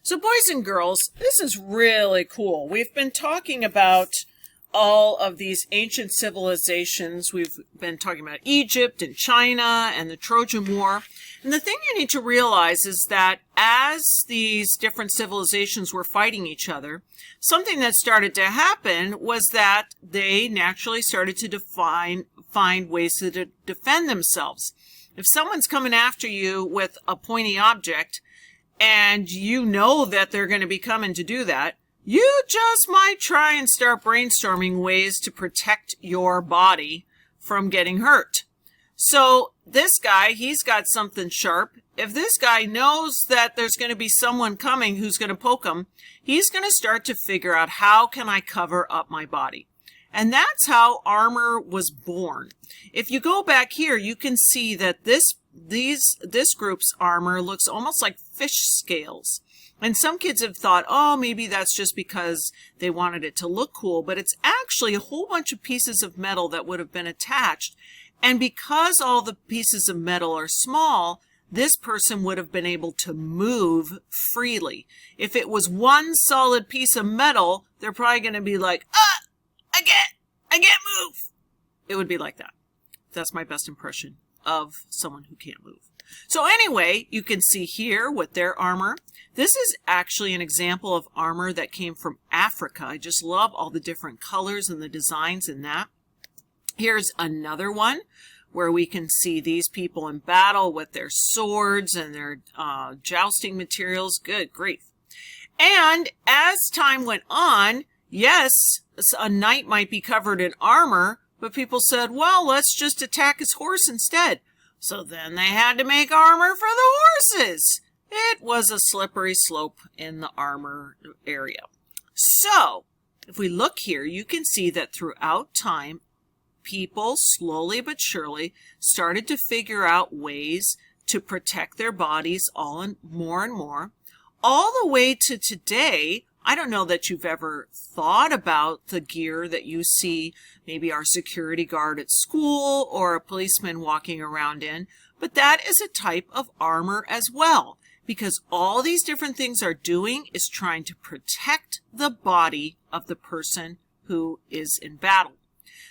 So boys and girls, this is really cool. We've been talking about all of these ancient civilizations. We've been talking about Egypt and China and the Trojan War. And the thing you need to realize is that as these different civilizations were fighting each other, something that started to happen was that they naturally started to find ways to defend themselves. If someone's coming after you with a pointy object, and you know that they're going to be coming to do that, you just might try and start brainstorming ways to protect your body from getting hurt. So this guy, he's got something sharp. If this guy knows that there's going to be someone coming who's going to poke him, he's going to start to figure out, how can I cover up my body? And that's how armor was born. If you go back here, you can see that this group's armor looks almost like fish scales. And some kids have thought, oh, maybe that's just because they wanted it to look cool, but it's actually a whole bunch of pieces of metal that would have been attached. And because all the pieces of metal are small, this person would have been able to move freely. If it was one solid piece of metal, they're probably going to be like, I can't move. It would be like that. That's my best impression of someone who can't move. So anyway, you can see here with their armor. This is actually an example of armor that came from Africa. I just love all the different colors and the designs in that. Here's another one where we can see these people in battle with their swords and their jousting materials. Good grief. And as time went on, yes, a knight might be covered in armor, but people said, well, let's just attack his horse instead. So then they had to make armor for the horses. It was a slippery slope in the armor area. So if we look here, you can see that throughout time, people slowly but surely started to figure out ways to protect their bodies and more, all the way to today. I don't know that you've ever thought about the gear that you see maybe our security guard at school or a policeman walking around in, but that is a type of armor as well, because all these different things are doing is trying to protect the body of the person who is in battle.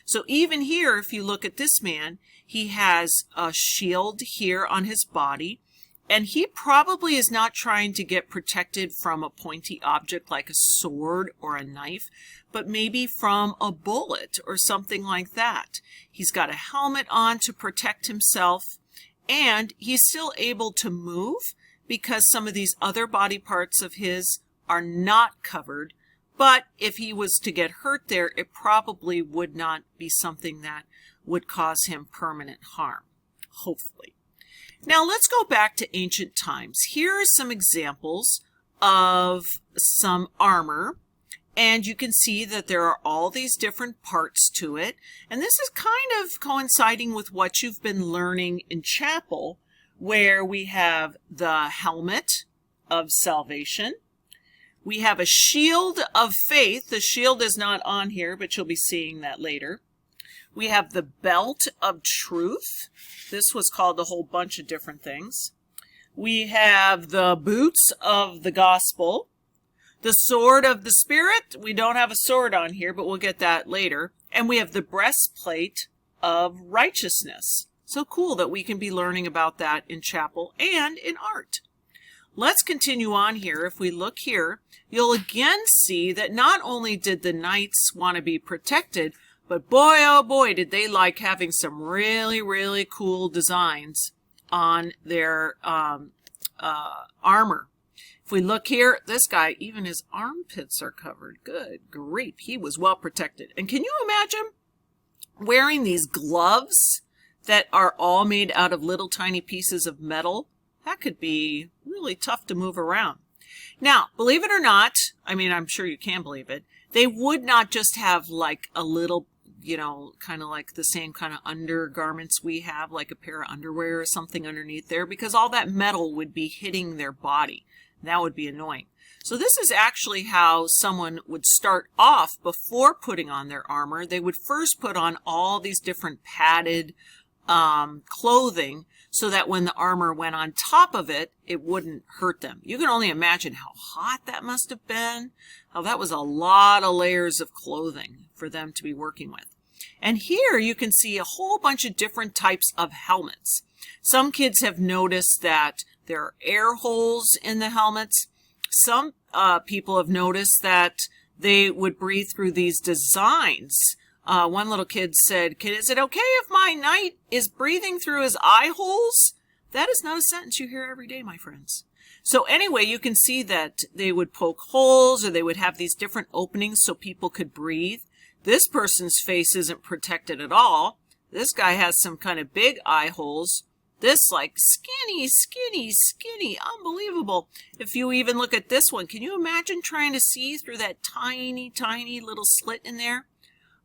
So even here, if you look at this man, he has a shield here on his body. And he probably is not trying to get protected from a pointy object like a sword or a knife, but maybe from a bullet or something like that. He's got a helmet on to protect himself, and he's still able to move because some of these other body parts of his are not covered. But if he was to get hurt there, it probably would not be something that would cause him permanent harm, hopefully. Now let's go back to ancient times. Here are some examples of some armor, and you can see that there are all these different parts to it. And this is kind of coinciding with what you've been learning in chapel, where we have the helmet of salvation. We have a shield of faith. The shield is not on here, but you'll be seeing that later. We have the belt of truth. This was called a whole bunch of different things. We have the boots of the gospel. The sword of the Spirit. We don't have a sword on here, but we'll get that later. And we have the breastplate of righteousness. So cool that we can be learning about that in chapel and in art. Let's continue on here. If we look here, you'll again see that not only did the knights want to be protected, but boy, oh boy, did they like having some really, really cool designs on their armor. If we look here, this guy, even his armpits are covered. Good grief, he was well protected. And can you imagine wearing these gloves that are all made out of little tiny pieces of metal? That could be really tough to move around. Now, believe it or not, I mean, I'm sure you can believe it, they would not just have like a little, kind of like the same kind of undergarments we have, like a pair of underwear or something underneath there, because all that metal would be hitting their body. That would be annoying. So this is actually how someone would start off before putting on their armor. They would first put on all these different padded clothing so that when the armor went on top of it, it wouldn't hurt them. You can only imagine how hot that must have been. How that was a lot of layers of clothing for them to be working with. And here you can see a whole bunch of different types of helmets. Some kids have noticed that there are air holes in the helmets. Some people have noticed that they would breathe through these designs. One little kid said, "Is it okay if my knight is breathing through his eye holes?" That is not a sentence you hear every day, my friends. So anyway, you can see that they would poke holes, or they would have these different openings so people could breathe. This person's face isn't protected at all. This guy has some kind of big eye holes. This like skinny, skinny, skinny, unbelievable. If you even look at this one, can you imagine trying to see through that tiny, tiny little slit in there?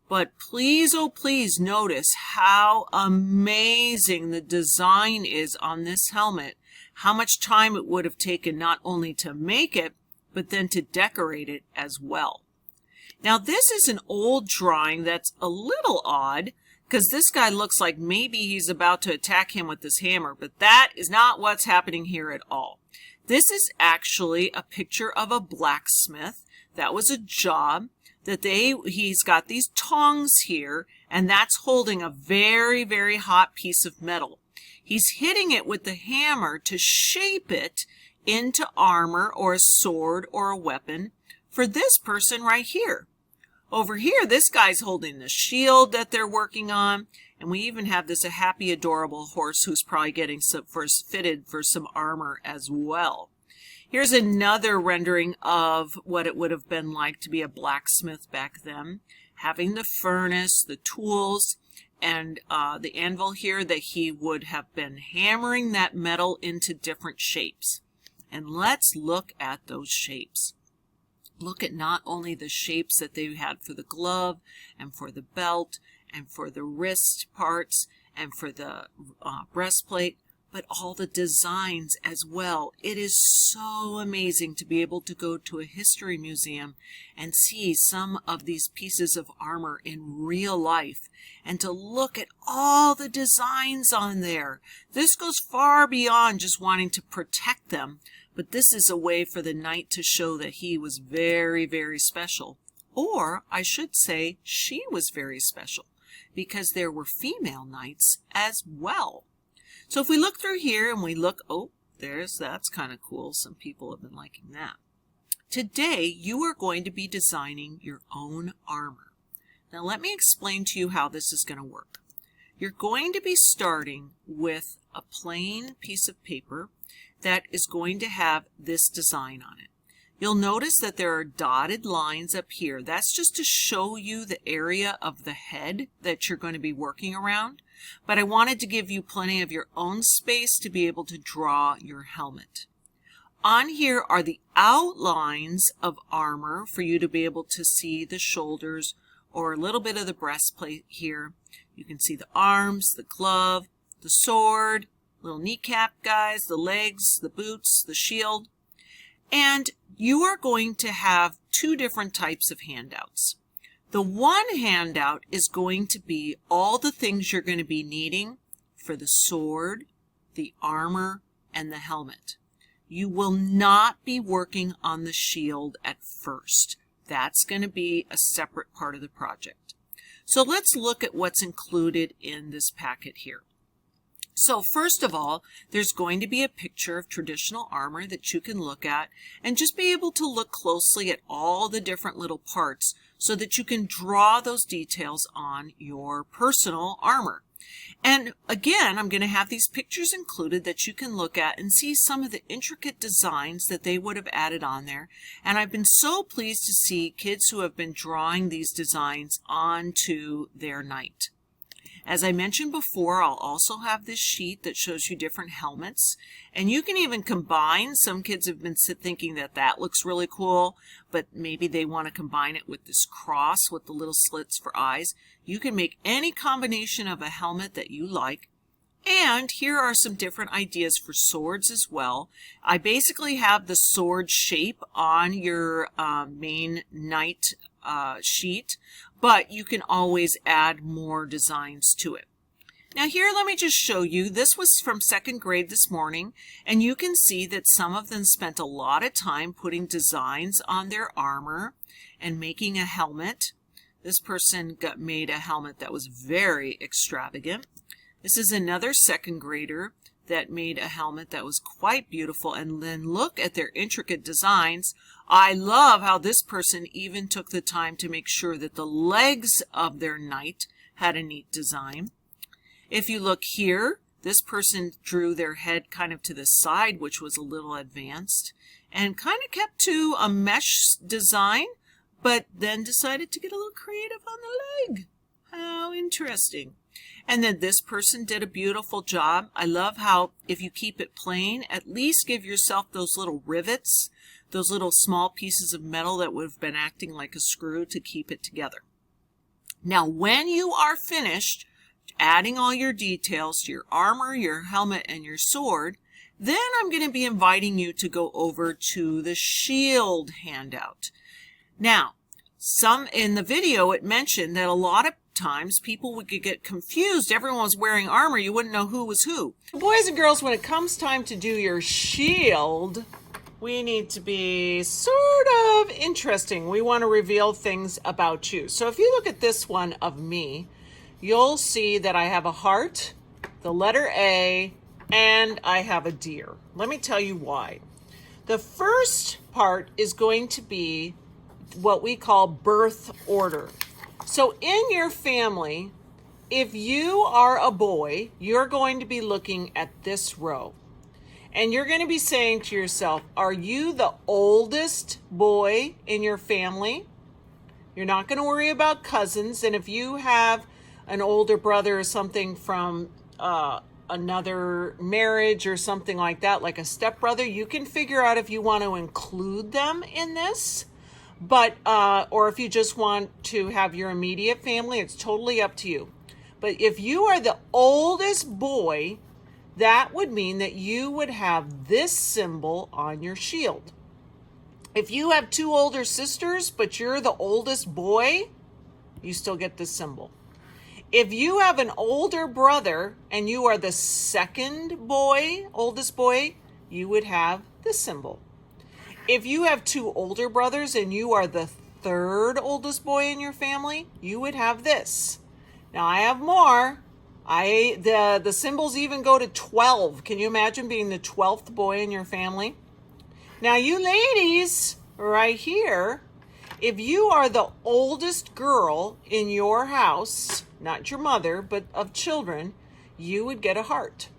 But please, oh please, notice how amazing the design is on this helmet. How much time it would have taken not only to make it, but then to decorate it as well. Now this is an old drawing that's a little odd, because this guy looks like maybe he's about to attack him with this hammer, but that is not what's happening here at all. This is actually a picture of a blacksmith. That was a job that he's got these tongs here, and that's holding a very, very hot piece of metal. He's hitting it with the hammer to shape it into armor or a sword or a weapon for this person right here. Over here, this guy's holding the shield that they're working on, and we even have this a happy, adorable horse who's probably getting fitted for some armor as well. Here's another rendering of what it would have been like to be a blacksmith back then, having the furnace, the tools, and the anvil here that he would have been hammering that metal into different shapes. And let's look at those shapes. Look at not only the shapes that they had for the glove and for the belt and for the wrist parts and for the breastplate, but all the designs as well. It is so amazing to be able to go to a history museum and see some of these pieces of armor in real life and to look at all the designs on there. This goes far beyond just wanting to protect them, but this is a way for the knight to show that he was very, very special. Or I should say she was very special, because there were female knights as well. So if we look through here and we look, oh, that's kind of cool. Some people have been liking that. Today, you are going to be designing your own armor. Now let me explain to you how this is going to work. You're going to be starting with a plain piece of paper that is going to have this design on it. You'll notice that there are dotted lines up here. That's just to show you the area of the head that you're going to be working around. But I wanted to give you plenty of your own space to be able to draw your helmet. On here are the outlines of armor for you to be able to see the shoulders or a little bit of the breastplate here. You can see the arms, the glove, the sword, little kneecap guys, the legs, the boots, the shield. And you are going to have two different types of handouts. The one handout is going to be all the things you're going to be needing for the sword, the armor, and the helmet. You will not be working on the shield at first. That's going to be a separate part of the project. So let's look at what's included in this packet here. So first of all, there's going to be a picture of traditional armor that you can look at and just be able to look closely at all the different little parts so that you can draw those details on your personal armor. And again, I'm going to have these pictures included that you can look at and see some of the intricate designs that they would have added on there. And I've been so pleased to see kids who have been drawing these designs onto their knight. As I mentioned before, I'll also have this sheet that shows you different helmets. And you can even combine. Some kids have been thinking that that looks really cool, but maybe they want to combine it with this cross with the little slits for eyes. You can make any combination of a helmet that you like. And here are some different ideas for swords as well. I basically have the sword shape on your main knight sheet, but you can always add more designs to it. Now here, let me just show you. This was from second grade this morning, and you can see that some of them spent a lot of time putting designs on their armor and making a helmet. This person made a helmet that was very extravagant. This is another second grader that made a helmet that was quite beautiful, and then look at their intricate designs. I love how this person even took the time to make sure that the legs of their knight had a neat design. If you look here, this person drew their head kind of to the side, which was a little advanced, and kind of kept to a mesh design, but then decided to get a little creative on the leg. How interesting. And then this person did a beautiful job. I love how if you keep it plain, at least give yourself those little rivets, those little small pieces of metal that would have been acting like a screw to keep it together. Now, when you are finished adding all your details to your armor, your helmet, and your sword, then I'm going to be inviting you to go over to the shield handout. Now, in the video, it mentioned that a lot of times people would get confused. Everyone was wearing armor. You wouldn't know who was who. Boys and girls, when it comes time to do your shield, we need to be sort of interesting. We want to reveal things about you. So if you look at this one of me, you'll see that I have a heart, the letter A, and I have a deer. Let me tell you why. The first part is going to be what we call birth order. So in your family, if you are a boy, you're going to be looking at this row. And you're going to be saying to yourself, are you the oldest boy in your family? You're not going to worry about cousins. And if you have an older brother or something from another marriage or something like that, like a stepbrother, you can figure out if you want to include them in this. But or if you just want to have your immediate family, it's totally up to you. But if you are the oldest boy, that would mean that you would have this symbol on your shield. If you have two older sisters, but you're the oldest boy, you still get this symbol. If you have an older brother and you are the second boy, oldest boy, you would have this symbol. If you have two older brothers and you are the third oldest boy in your family, you would have this. Now I have more. The symbols even go to 12. Can you imagine being the 12th boy in your family? Now you ladies right here, if you are the oldest girl in your house, not your mother, but of children, you would get a heart.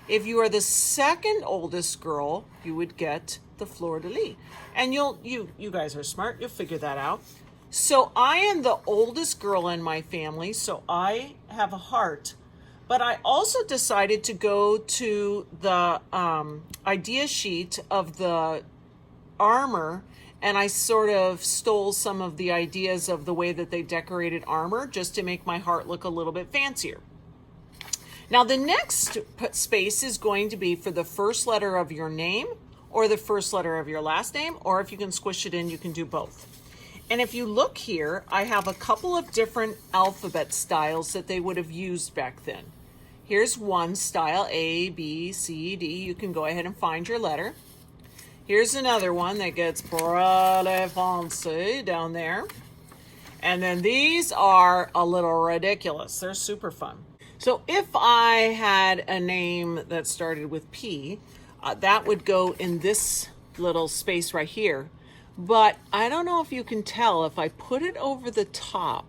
If you are the second oldest girl, you would get the fleur-de-lis. And you guys are smart, you'll figure that out. So I am the oldest girl in my family, so I have a heart. But I also decided to go to the idea sheet of the armor, and I sort of stole some of the ideas of the way that they decorated armor just to make my heart look a little bit fancier. Now the next space is going to be for the first letter of your name or the first letter of your last name, or if you can squish it in, you can do both. And if you look here, I have a couple of different alphabet styles that they would have used back then. Here's one style, A, B, C, D. You can go ahead and find your letter. Here's another one that gets Parole Français down there. And then these are a little ridiculous. They're super fun. So if I had a name that started with P, that would go in this little space right here. But I don't know if you can tell, if I put it over the top,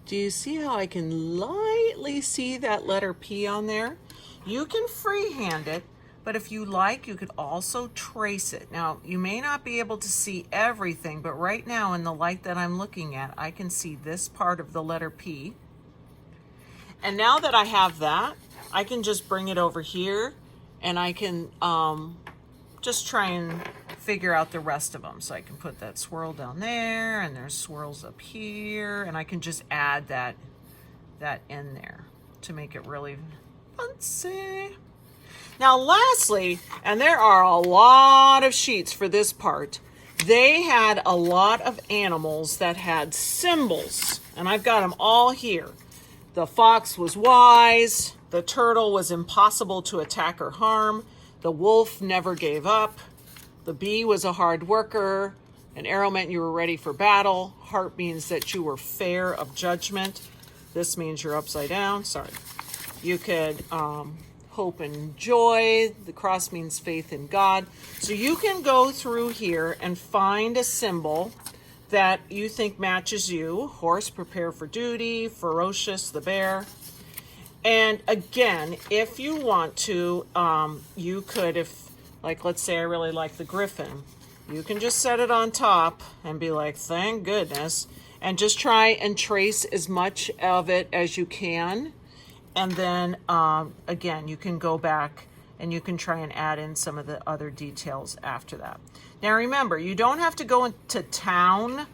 do you see how I can lightly see that letter P on there? You can freehand it, but if you like, you could also trace it. Now, you may not be able to see everything, but right now in the light that I'm looking at, I can see this part of the letter P. And now that I have that, I can just bring it over here, and I can just try and figure out the rest of them. So I can put that swirl down there, and there's swirls up here, and I can just add that in there to make it really fancy. Now lastly, and there are a lot of sheets for this part, they had a lot of animals that had symbols, and I've got them all here. The fox was wise, The turtle was impossible to attack or harm. The wolf never gave up. The bee was a hard worker. An arrow meant you were ready for battle. Heart means that you were fair of judgment. This means you're upside down. Sorry. You could hope and joy. The cross means faith in God. So you can go through here and find a symbol that you think matches you. Horse, prepare for duty. Ferocious, the bear. And again, if you want to, you could, if, like, let's say I really like the griffin, you can just set it on top and be like, thank goodness, and just try and trace as much of it as you can. And then, again, you can go back and you can try and add in some of the other details after that. Now, remember, you don't have to go into town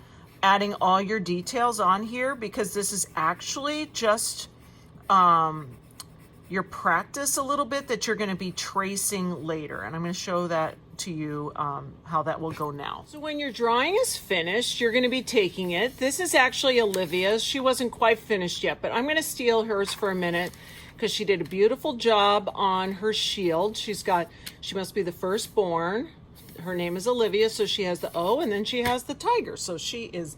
adding all your details on here, because this is actually just your practice a little bit that you're going to be tracing later. And I'm going to show that to you how that will go now. So when your drawing is finished, you're going to be taking it. This is actually Olivia's. She wasn't quite finished yet, but I'm going to steal hers for a minute because she did a beautiful job on her shield. She must be the firstborn. Her name is Olivia, so she has the O, and then she has the tiger. So she is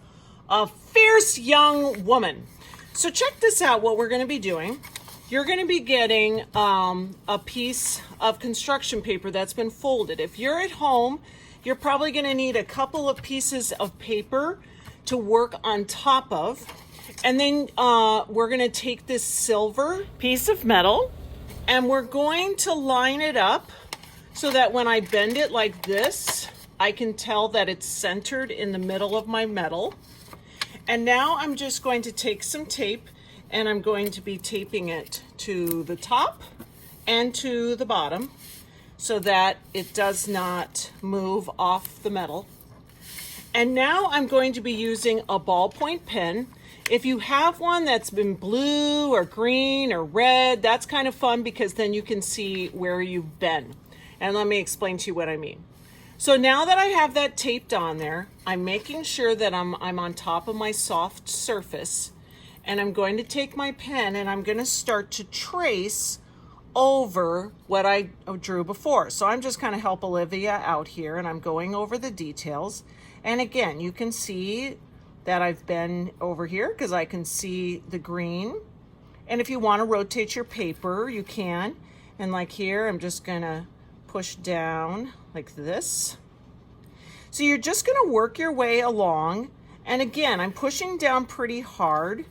a fierce young woman. So check this out, what we're going to be doing. You're going to be getting a piece of construction paper that's been folded. If you're at home, you're probably going to need a couple of pieces of paper to work on top of. And then we're going to take this silver piece of metal and we're going to line it up so that when I bend it like this, I can tell that it's centered in the middle of my metal. And now I'm just going to take some tape and I'm going to be taping it to the top and to the bottom so that it does not move off the metal. And now I'm going to be using a ballpoint pen. If you have one that's been blue or green or red, that's kind of fun because then you can see where you've been. And let me explain to you what I mean. So now that I have that taped on there, I'm making sure that I'm on top of my soft surface, and I'm going to take my pen and I'm going to start to trace over what I drew before. So I'm just going to help Olivia out here and I'm going over the details. And again, you can see that I've been over here because I can see the green. And if you want to rotate your paper, you can. And like here, I'm just going to push down like this. So you're just going to work your way along. And again, I'm pushing down pretty hard.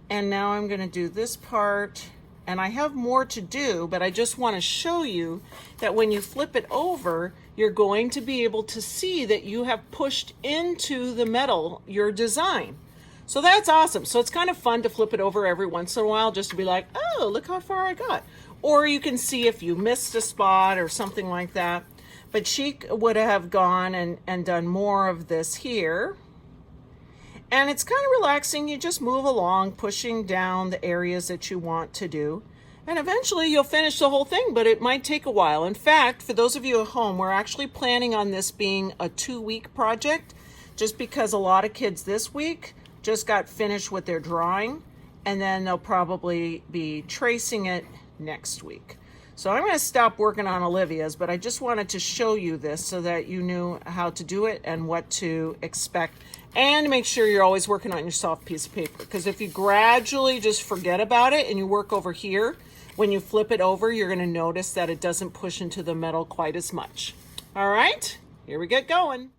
And now I'm going to do this part. And I have more to do, but I just want to show you that when you flip it over, you're going to be able to see that you have pushed into the metal your design. So that's awesome. So it's kind of fun to flip it over every once in a while just to be like, oh, look how far I got. Or you can see if you missed a spot or something like that. But she would have gone and done more of this here. And it's kind of relaxing. You just move along, pushing down the areas that you want to do. And eventually you'll finish the whole thing, but it might take a while. In fact, for those of you at home, we're actually planning on this being a 2-week project, just because a lot of kids this week just got finished with their drawing, and then they'll probably be tracing it next week. So I'm going to stop working on Olivia's, but I just wanted to show you this so that you knew how to do it and what to expect. And make sure you're always working on your soft piece of paper, because if you gradually just forget about it and you work over here, when you flip it over, you're going to notice that it doesn't push into the metal quite as much. All right, here we get going.